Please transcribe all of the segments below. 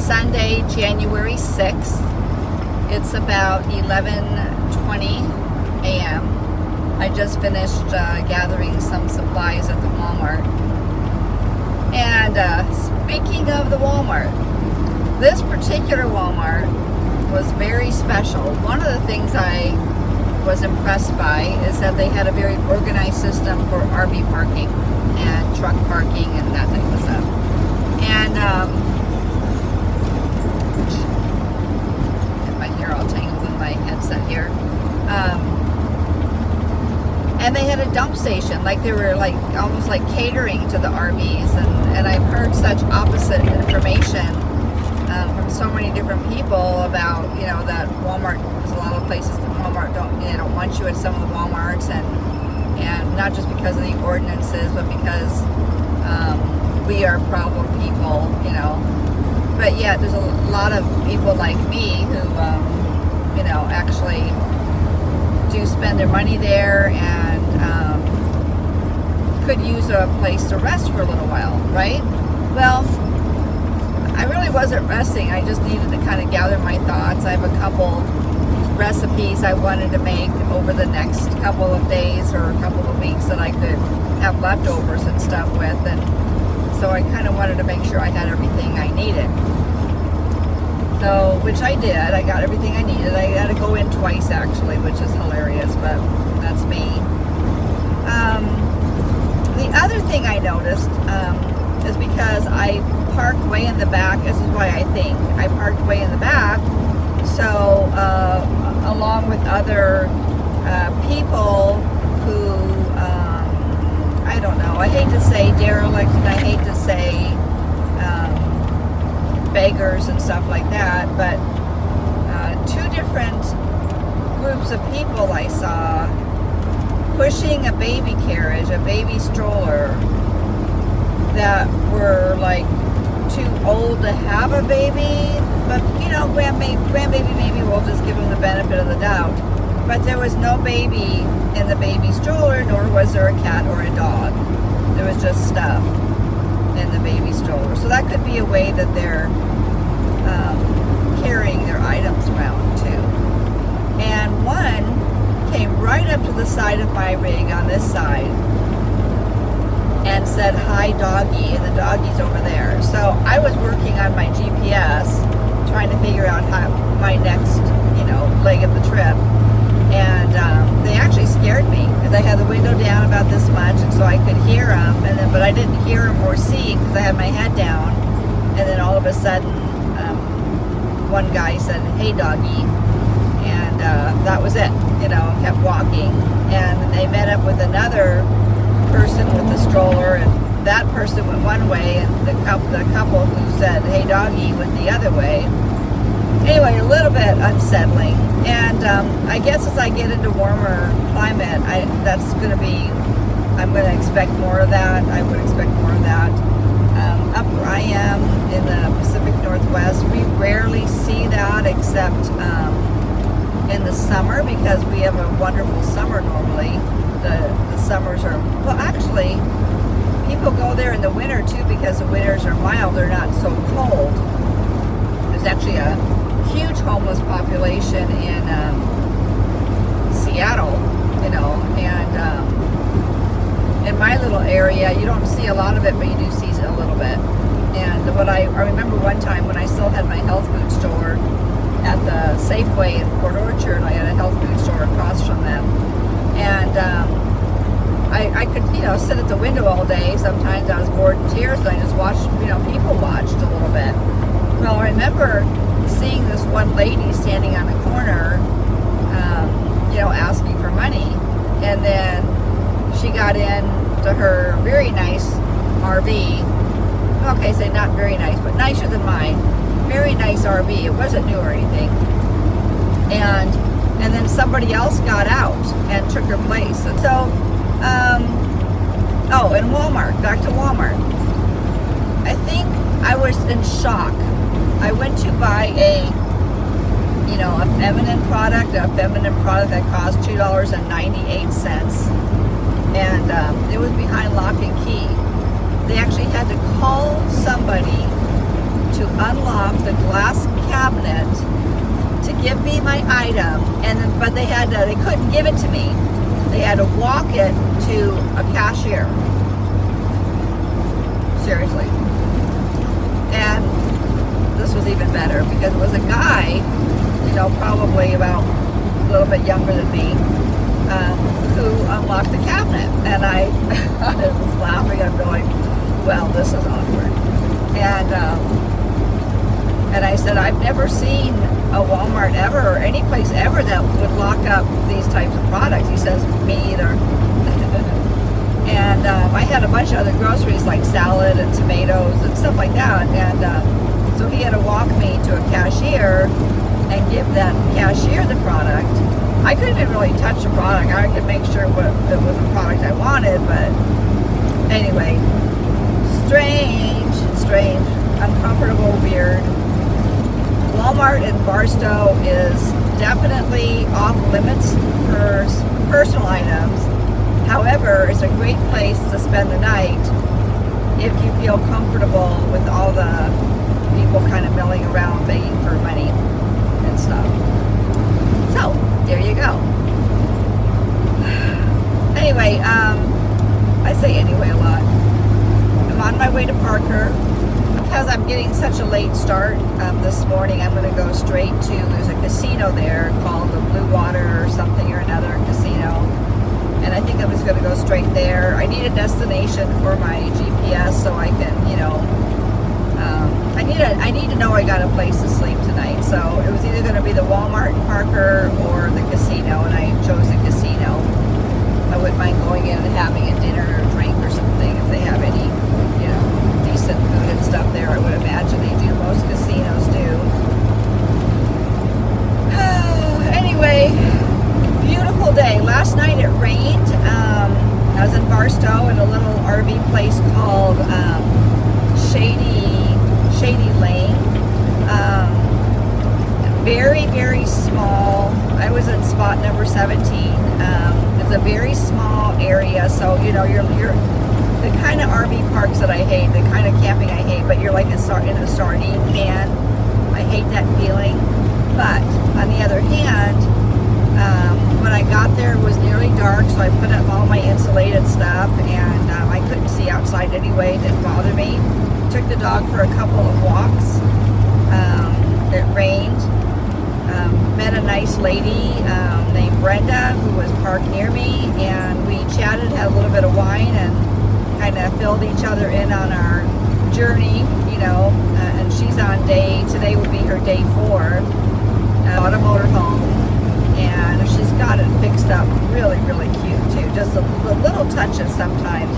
Sunday, January 6th. It's about 11:20 a.m. I just finished gathering some supplies at the Walmart. And speaking of the Walmart, this particular Walmart was very special. One of the things I was impressed by is that they had a very organized system for RV parking and truck parking and that type of stuff. And get my hair all tangled in my headset here. And they had a dump station, like they were like almost like catering to the RVs. And I've heard such opposite information from so many different people about, you know, that Walmart, there's a lot of places that Walmart don't want you at some of the Walmarts, and not just because of the ordinances, but because we are problem people, you know. But yet there's a lot of people like me who, you know, actually do spend their money there and could use a place to rest for a little while, right? Well, I really wasn't resting. I just needed to kind of gather my thoughts. I have a couple recipes I wanted to make over the next couple of days or a couple of weeks that I could have leftovers and stuff with, and so I kind of wanted to make sure I had everything I needed. So, which I did. I got everything I needed. I had to go in twice actually, which is hilarious, but that's me. The other thing I noticed is because I parked way in the back. This is why I think I parked way in the back. So, along with other people who, I don't know, I hate to say derelict and I hate to say beggars and stuff like that, but two different groups of people I saw pushing a baby carriage, a baby stroller, that were like too old to have a baby, but you know, grandbaby maybe we'll just give them the benefit of the doubt. But there was no baby in the baby stroller, nor was there a cat or a dog. There was just stuff in the baby stroller. So that could be a way that they're carrying their items around too. And one came right up to the side of my rig on this side and said, "Hi doggy," and the doggy's over there. So I was working on my GPS trying to figure out how my next, you know, leg of the trip, and they actually scared me because I had the window down about this much, and so I could hear them, and then but I didn't hear them or see because I had my head down. And then all of a sudden one guy said, "Hey doggy," and that was it, you know, kept walking. And they met up with another person with the stroller, and that person went one way, and the couple who said, "Hey doggy," went the other way. Anyway, a little bit unsettling. And I guess as I get into warmer climate, I'm going to expect more of that. I would expect more of that. Up where I am in the Pacific Northwest, we rarely see that except in the summer, because we have a wonderful summer normally. The summers are, well actually, people go there in the winter too because the winters are mild, they're not so cold. There's actually a huge homeless population in Seattle, you know, and in my little area, you don't see a lot of it, but you do see a little bit. And what I remember one time when I still had my health food store at the Safeway in Port Orchard, I had a health food store across from them. And I could, you know, sit at the window all day. Sometimes I was bored in tears, and I just watched, you know, people watched a little bit. Well, I remember seeing this one lady standing on the corner, you know, asking for money. And then she got into her very nice RV. Okay, say not very nice, but nicer than mine. Very nice RV. It wasn't new or anything. And then somebody else got out and took her place. And so, and Walmart, back to Walmart. I think I was in shock. I went to buy a feminine product that cost $2.98. And it was behind lock and key. They actually had to call somebody to unlock the glass cabinet to give me my item, but they couldn't give it to me. They had to walk it to a cashier. Seriously. And this was even better because it was a guy, probably about a little bit younger than me, who unlocked the cabinet. And I was laughing. I'm going, well, this is awkward. And I said, I've never seen a Walmart ever or any place ever that would lock up these types of products. He says, me either. And I had a bunch of other groceries like salad and tomatoes and stuff like that. And so he had to walk me to a cashier and give that cashier the product. I couldn't even really touch the product. I could make sure it was a product I wanted, but anyway, strange, uncomfortable, weird. Walmart in Barstow is definitely off limits for personal items. However, it's a great place to spend the night if you feel comfortable with all the people kind of milling around begging for money and stuff. So, there you go. Anyway, I say anyway a lot. I'm on my way to Parker. Because I'm getting such a late start this morning, I'm going to go straight to, there's a casino there called the Blue Water or something or another casino. And I think I'm just going to go straight there. I need a destination for my GPS so I can, I need to know I got a place to sleep tonight. So it was either going to be the Walmart in Parker or the casino, and I chose the casino. I wouldn't mind going in and having a dinner or a drink or something if they have any, decent food and stuff there. I would imagine they do. Most casinos do. Anyway, beautiful day. Last night it rained. I was in Barstow in a little RV place called Shady Lane. Very, very small. I was in spot number 17. It's a very small area, so you're the kind of RV parks that I hate, the kind of camping I hate, but you're like in a sardine can. I hate that feeling. But on the other hand, when I got there, it was nearly dark, so I put up all my insulated stuff, and I couldn't see outside anyway. It didn't bother me. Took the dog for a couple of walks. It rained. Met a nice lady named Brenda who was parked near me, and we chatted, had a little bit of wine, and kind of filled each other in on our journey, and she's on today would be her day 4. Bought a motorhome, and she's got it fixed up really, really cute too. Just the little touches sometimes,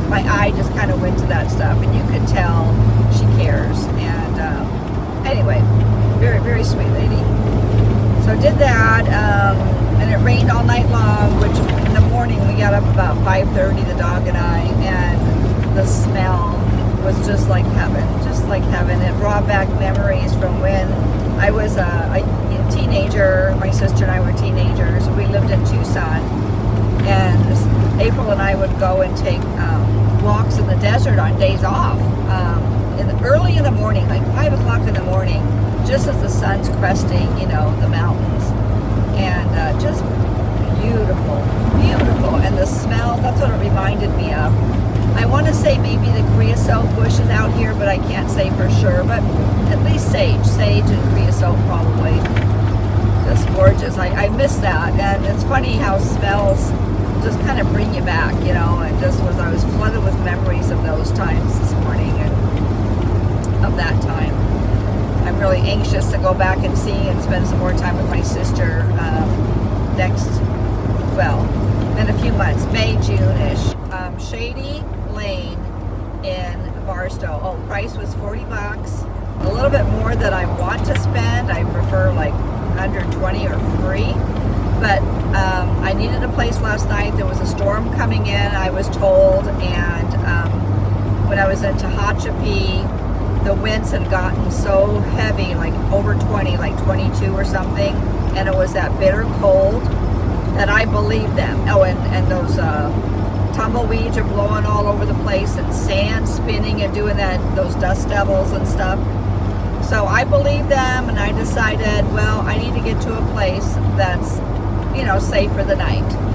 my eye just kind of went to that stuff, and you could tell she cares. And anyway, very, very sweet lady. So did that, and it rained all night long, which in the morning we got up about 5:30, the dog and I, and the smell was just like heaven, It brought back memories from when I was a teenager. My sister and I were teenagers. We lived in Tucson, and April and I would go and take walks in the desert on days off, early in the morning, like 5 o'clock in the morning, just as the sun's cresting, the mountains, and just beautiful, and the smell, that's what it reminded me of. I want to say maybe the creosote bushes out here, but I can't say for sure, but at least sage and creosote probably. Just gorgeous. I miss that, and it's funny how smells just kind of bring you back, and I was flooded with memories of those times this morning and of that time. I'm really anxious to go back and see and spend some more time with my sister in a few months, May, June-ish. Shady Lane in Barstow. Oh, price was $40. A little bit more than I want to spend. I prefer like under 20 or free. But I needed a place last night. There was a storm coming in, I was told, and when I was in Tehachapi, the winds had gotten so heavy, like over 20, like 22 or something, and it was that bitter cold that I believed them. Oh, and those tumbleweeds are blowing all over the place, and sand spinning and doing those dust devils and stuff. So I believed them, and I decided, well, I need to get to a place that's, you know, safe for the night.